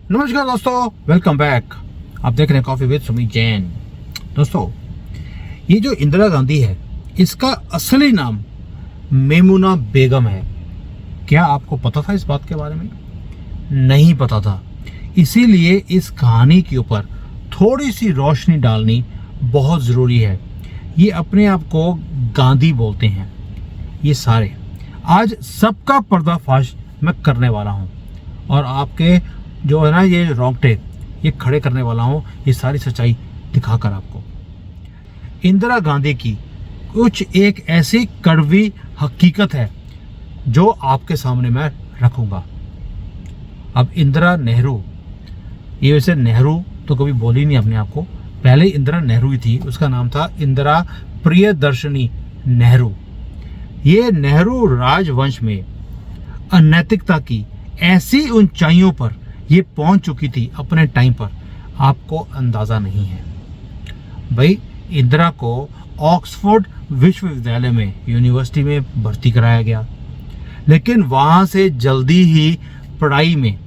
नमस्कार दोस्तों, welcome back. आप देख रहे हैं कॉफी विद सुमित जैन। दोस्तों, ये जो इंदिरा गांधी है, इसका असली नाम मेमुना बेगम है। क्या आपको पता था इस बात के बारे में? नहीं पता था। इसीलिए इस कहानी के ऊपर थोड़ी सी रोशनी डालनी बहुत ज़रूरी है। ये अपने आप को गांधी बोलते हैं। ये सारे आज सबका पर्दाफाश मैं करने वाला हूँ और आपके जो है ना ये रोंगटे ये खड़े करने वाला हूँ, ये सारी सच्चाई दिखाकर आपको। इंदिरा गांधी की कुछ एक ऐसी कड़वी हकीकत है जो आपके सामने मैं रखूँगा। अब इंदिरा नेहरू, ये वैसे नेहरू तो कभी बोली नहीं अपने आप को, पहले इंदिरा नेहरू ही थी। उसका नाम था इंदिरा प्रियदर्शनी नेहरू। ये नेहरू राजवंश में अनैतिकता की ऐसी ऊंचाइयों पर ये पहुंच चुकी थी अपने टाइम पर, आपको अंदाजा नहीं है। भाई, इंदिरा को ऑक्सफोर्ड विश्वविद्यालय में, यूनिवर्सिटी में भर्ती कराया गया, लेकिन वहां से जल्दी ही पढ़ाई में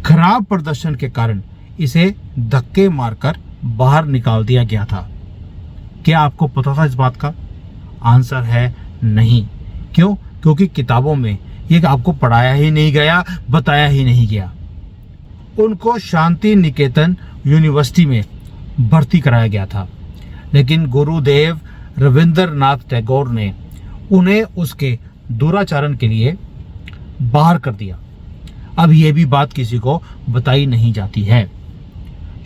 खराब प्रदर्शन के कारण इसे धक्के मारकर बाहर निकाल दिया गया था। क्या आपको पता था इस बात का? आंसर है नहीं। क्यों? क्योंकि किताबों में ये आपको पढ़ाया ही नहीं गया, बताया ही नहीं गया। उनको शांति निकेतन यूनिवर्सिटी में भर्ती कराया गया था, लेकिन गुरुदेव रविंद्रनाथ टैगोर ने उन्हें उसके दुराचरण के लिए बाहर कर दिया। अब यह भी बात किसी को बताई नहीं जाती है।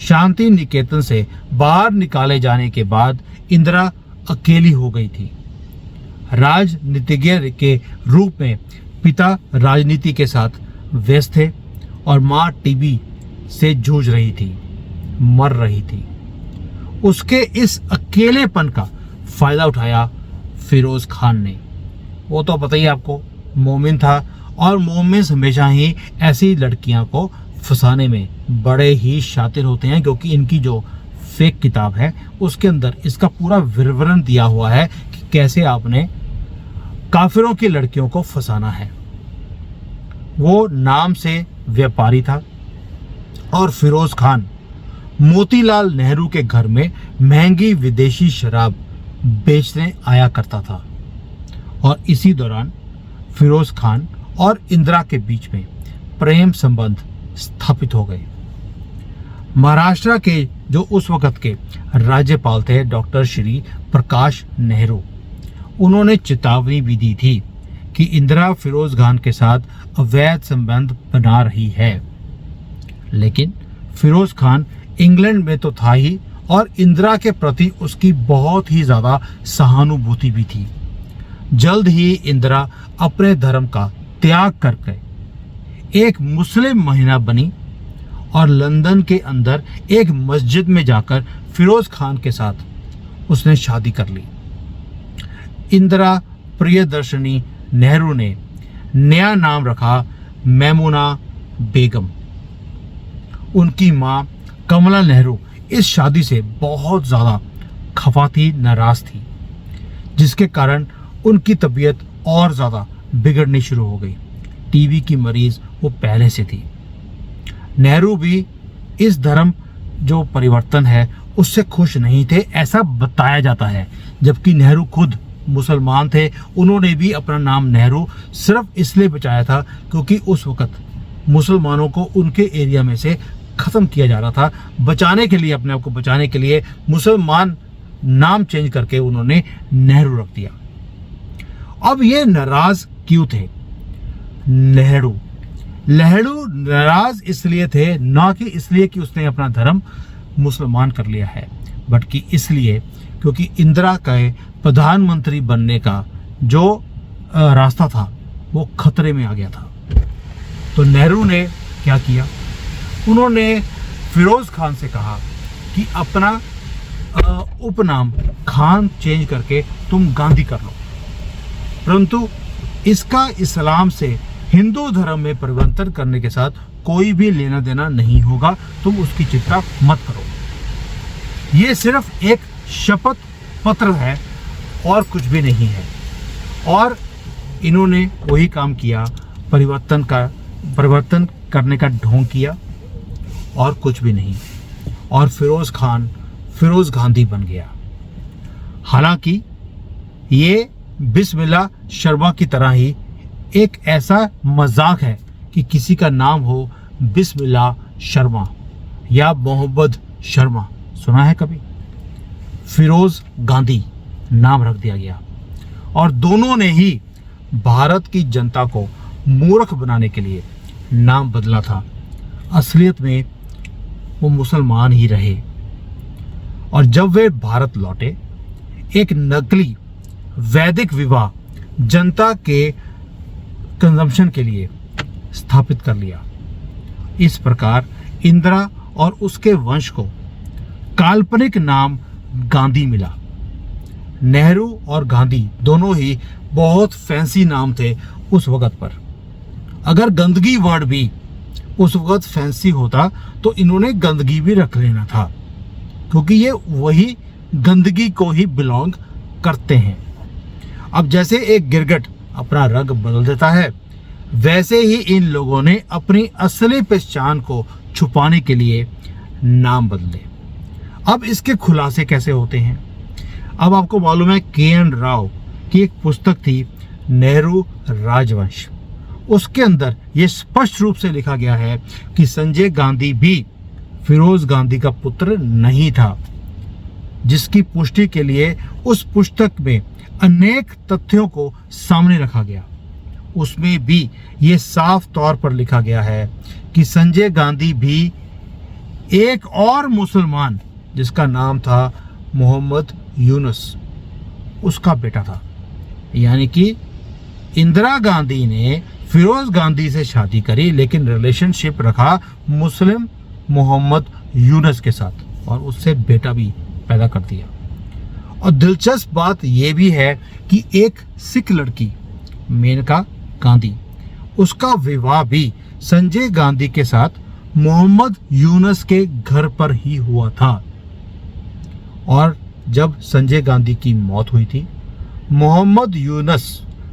शांति निकेतन से बाहर निकाले जाने के बाद इंदिरा अकेली हो गई थी। राजनीतिज्ञ के रूप में पिता राजनीति के साथ व्यस्त थे और माँ टीबी से जूझ रही थी, मर रही थी। उसके इस अकेलेपन का फायदा उठाया फिरोज खान ने। वो तो पता ही आपको, मोमिन था और मोमिन हमेशा ही ऐसी लड़कियां को फंसाने में बड़े ही शातिर होते हैं, क्योंकि इनकी जो फेक किताब है उसके अंदर इसका पूरा विवरण दिया हुआ है कि कैसे आपने काफिरों की लड़कियों को फंसाना है। वो नाम से व्यापारी था और फिरोज खान मोतीलाल नेहरू के घर में महंगी विदेशी शराब बेचने आया करता था। और इसी दौरान फिरोज खान और इंदिरा के बीच में प्रेम संबंध स्थापित हो गए। महाराष्ट्र के जो उस वक्त के राज्यपाल थे डॉक्टर श्री प्रकाश नेहरू, उन्होंने चेतावनी भी दी थी कि इंदिरा फिरोज खान के साथ अवैध संबंध बना रही है। लेकिन फिरोज खान इंग्लैंड में तो था ही, और इंदिरा के प्रति उसकी बहुत ही ज्यादा सहानुभूति भी थी। जल्द ही इंदिरा अपने धर्म का त्याग करके एक मुस्लिम महिला बनी और लंदन के अंदर एक मस्जिद में जाकर फिरोज खान के साथ उसने शादी कर ली। इंदिरा प्रियदर्शनी नेहरू ने नया नाम रखा मेमुना बेगम। उनकी माँ कमला नेहरू इस शादी से बहुत ज़्यादा खफा थी, नाराज थी, जिसके कारण उनकी तबीयत और ज़्यादा बिगड़नी शुरू हो गई। टीबी की मरीज वो पहले से थी। नेहरू भी इस धर्म जो परिवर्तन है उससे खुश नहीं थे, ऐसा बताया जाता है, जबकि नेहरू खुद मुसलमान थे। उन्होंने भी अपना नाम नेहरू सिर्फ इसलिए बचाया था क्योंकि उस वक्त मुसलमानों को उनके एरिया में से ख़त्म किया जा रहा था। बचाने के लिए, अपने आप को बचाने के लिए मुसलमान नाम चेंज करके उन्होंने नेहरू रख दिया। अब ये नाराज क्यों थे? नेहरू नाराज इसलिए थे, ना कि इसलिए कि उसने अपना धर्म मुसलमान कर लिया है, बल्कि इसलिए क्योंकि इंदिरा का प्रधानमंत्री बनने का जो रास्ता था वो खतरे में आ गया था। तो नेहरू ने क्या किया? उन्होंने फिरोज खान से कहा कि अपना उपनाम खान चेंज करके तुम गांधी कर लो, परंतु इसका इस्लाम से हिंदू धर्म में परिवर्तन करने के साथ कोई भी लेना देना नहीं होगा, तुम उसकी चिंता मत करो। ये सिर्फ एक शपथ पत्र है और कुछ भी नहीं है। और इन्होंने वही काम किया, परिवर्तन करने का ढोंग किया और कुछ भी नहीं, और फिरोज खान फिरोज गांधी बन गया। हालांकि ये बिस्मिल्लाह शर्मा की तरह ही एक ऐसा मजाक है कि किसी का नाम हो बिस्मिल्लाह शर्मा या मोहम्मद शर्मा, सुना है कभी? फिरोज गांधी नाम रख दिया गया, और दोनों ने ही भारत की जनता को मूर्ख बनाने के लिए नाम बदला था। असलियत में वो मुसलमान ही रहे, और जब वे भारत लौटे एक नकली वैदिक विवाह जनता के कंजम्पशन के लिए स्थापित कर लिया। इस प्रकार इंदिरा और उसके वंश को काल्पनिक नाम गांधी मिला। नेहरू और गांधी दोनों ही बहुत फैंसी नाम थे उस वक्त पर। अगर गंदगी वर्ड भी उस वक्त फैंसी होता तो इन्होंने गंदगी भी रख लेना था, क्योंकि ये वही गंदगी को ही बिलोंग करते हैं। अब जैसे एक गिरगिट अपना रंग बदल देता है, वैसे ही इन लोगों ने अपनी असली पहचान को छुपाने के लिए नाम बदले। अब इसके खुलासे कैसे होते हैं? अब आपको मालूम है KN राव की एक पुस्तक थी नेहरू राजवंश, उसके अंदर ये स्पष्ट रूप से लिखा गया है कि संजय गांधी भी फिरोज गांधी का पुत्र नहीं था, जिसकी पुष्टि के लिए उस पुस्तक में अनेक तथ्यों को सामने रखा गया। उसमें भी ये साफ तौर पर लिखा गया है कि संजय गांधी भी एक और मुसलमान जिसका नाम था मोहम्मद यूनुस, उसका बेटा था। यानी कि इंदिरा गांधी ने फिरोज गांधी से शादी करी, लेकिन रिलेशनशिप रखा मुस्लिम मोहम्मद यूनुस के साथ, और उससे बेटा भी पैदा कर दिया। और दिलचस्प बात यह भी है कि एक सिख लड़की मेनका गांधी, उसका विवाह भी संजय गांधी के साथ मोहम्मद यूनुस के घर पर ही हुआ था। और जब संजय गांधी की मौत हुई थी, मोहम्मद यूनुस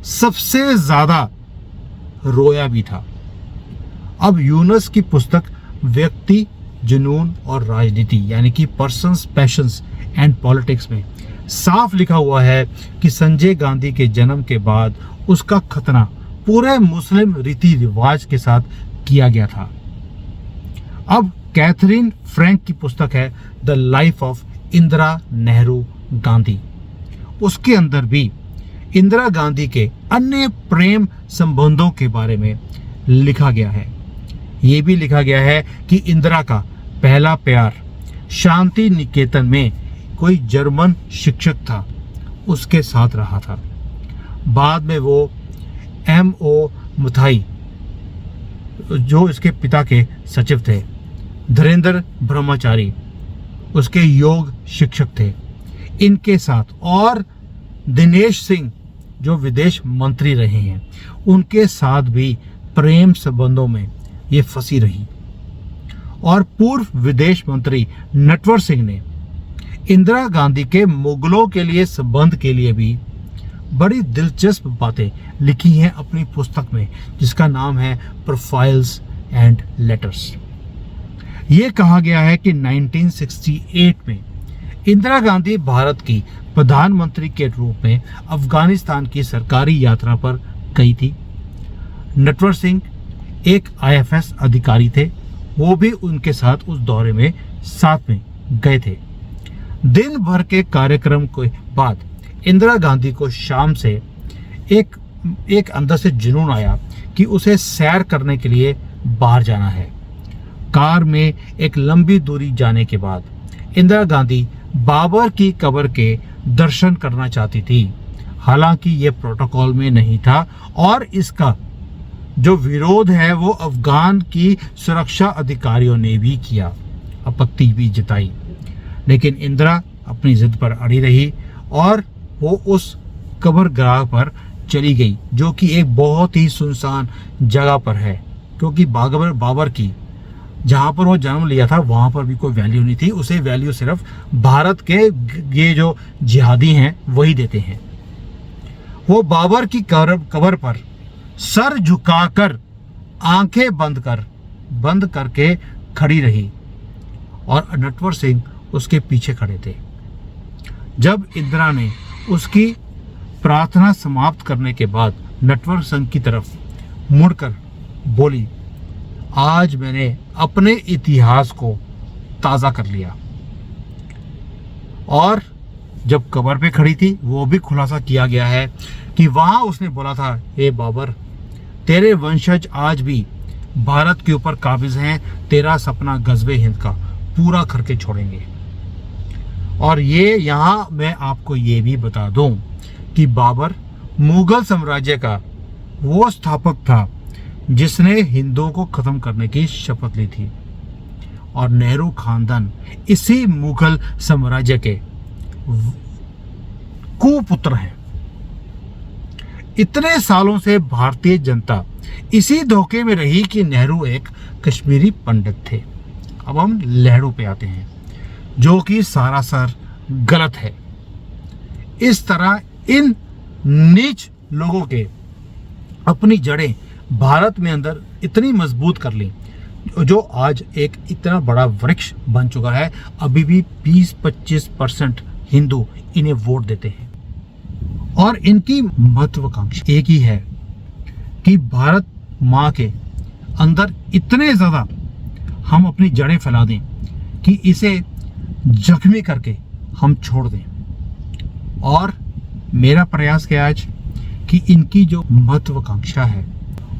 सबसे ज्यादा रोया भी था। अब यूनुस की पुस्तक व्यक्ति, जुनून और राजनीति यानी कि पर्सन्स, पैशंस एंड पॉलिटिक्स में साफ लिखा हुआ है कि संजय गांधी के जन्म के बाद उसका खतना पूरे मुस्लिम रीति रिवाज के साथ किया गया था। अब कैथरीन फ्रैंक की पुस्तक है the life of Indira Nehru Gandhi, उसके अंदर भी इंदिरा गांधी के अन्य प्रेम संबंधों के बारे में लिखा गया है। ये भी लिखा गया है कि इंदिरा का पहला प्यार शांति निकेतन में कोई जर्मन शिक्षक था, उसके साथ रहा था। बाद में वो M.O. मुथाई, जो इसके पिता के सचिव थे, धीरेन्द्र ब्रह्मचारी उसके योग शिक्षक थे, इनके साथ, और दिनेश सिंह जो विदेश मंत्री रहे हैं, उनके साथ भी प्रेम संबंधों में ये फंसी रही। और पूर्व विदेश मंत्री नटवर सिंह ने इंदिरा गांधी के मुगलों के लिए संबंध के लिए भी बड़ी दिलचस्प बातें लिखी हैं अपनी पुस्तक में, जिसका नाम है प्रोफाइल्स एंड लेटर्स। ये कहा गया है कि 1968 में इंदिरा गांधी भारत की प्रधानमंत्री के रूप में अफगानिस्तान की सरकारी यात्रा पर गई थी। नटवर सिंह एक IFS अधिकारी थे, वो भी उनके साथ उस दौरे में साथ में गए थे। दिन भर के कार्यक्रम के बाद इंदिरा गांधी को शाम से एक अंदर से जुनून आया कि उसे सैर करने के लिए बाहर जाना है। कार में एक लंबी दूरी जाने के बाद इंदिरा गांधी बाबर की कब्र के दर्शन करना चाहती थी। हालांकि ये प्रोटोकॉल में नहीं था, और इसका जो विरोध है वो अफगान की सुरक्षा अधिकारियों ने भी किया, आपत्ति भी जताई। लेकिन इंदिरा अपनी जिद पर अड़ी रही और वो उस कब्रगाह पर चली गई, जो कि एक बहुत ही सुनसान जगह पर है, क्योंकि बाबर की जहाँ पर वो जन्म लिया था वहाँ पर भी कोई वैल्यू नहीं थी। उसे वैल्यू सिर्फ भारत के ये जो जिहादी हैं वही देते हैं। वो बाबर की कब्र पर सर झुकाकर, आंखें बंद करके खड़ी रही और नटवर सिंह उसके पीछे खड़े थे। जब इंदिरा ने उसकी प्रार्थना समाप्त करने के बाद नटवर सिंह की तरफ मुड़कर बोली, आज मैंने अपने इतिहास को ताज़ा कर लिया। और जब कब्र पे खड़ी थी वो भी खुलासा किया गया है कि वहां उसने बोला था, हे बाबर, तेरे वंशज आज भी भारत के ऊपर काबिज हैं, तेरा सपना गज़वे हिंद का पूरा करके छोड़ेंगे। और ये यहाँ मैं आपको ये भी बता दूं कि बाबर मुगल साम्राज्य का वो स्थापक था जिसने हिंदुओं को खत्म करने की शपथ ली थी, और नेहरू खानदान इसी मुगल साम्राज्य के कुपुत्र हैं। इतने सालों से भारतीय जनता इसी धोखे में रही कि नेहरू एक कश्मीरी पंडित थे। अब हम नेहरू पे आते हैं, जो कि सरासर गलत है। इस तरह इन नीच लोगों के अपनी जड़ें भारत में अंदर इतनी मजबूत कर ली, जो आज एक इतना बड़ा वृक्ष बन चुका है। अभी भी 20-25% हिंदू इन्हें वोट देते हैं, और इनकी महत्वाकांक्षा एक ही है कि भारत माँ के अंदर इतने ज़्यादा हम अपनी जड़ें फैला दें कि इसे जख्मी करके हम छोड़ दें। और मेरा प्रयास क्या आज कि इनकी जो महत्वाकांक्षा है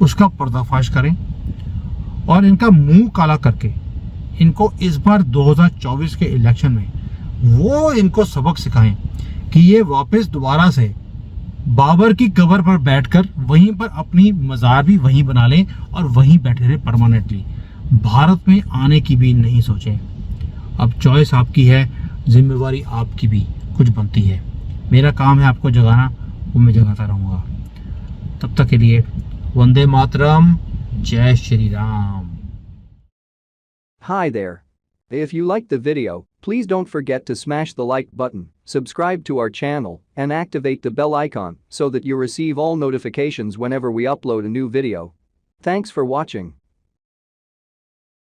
उसका पर्दाफाश करें और इनका मुंह काला करके इनको इस बार 2024 के इलेक्शन में वो इनको सबक सिखाएं कि ये वापस दोबारा से बाबर की कब्र पर बैठकर वहीं पर अपनी मज़ार भी वहीं बना लें और वहीं बैठे रहे परमानेंटली। भारत में आने की भी नहीं सोचें। अब चॉइस आपकी है, जिम्मेवारी आपकी भी कुछ बनती है। मेरा काम है आपको जगाना, वो मैं जगाता रहूँगा। तब तक के लिए वंदे मातरम, जय Shri Ram. Hi there. If you liked the video, please don't forget to smash the like button, subscribe to our channel, and activate the bell icon so that you receive all notifications whenever we upload a new video. Thanks for watching.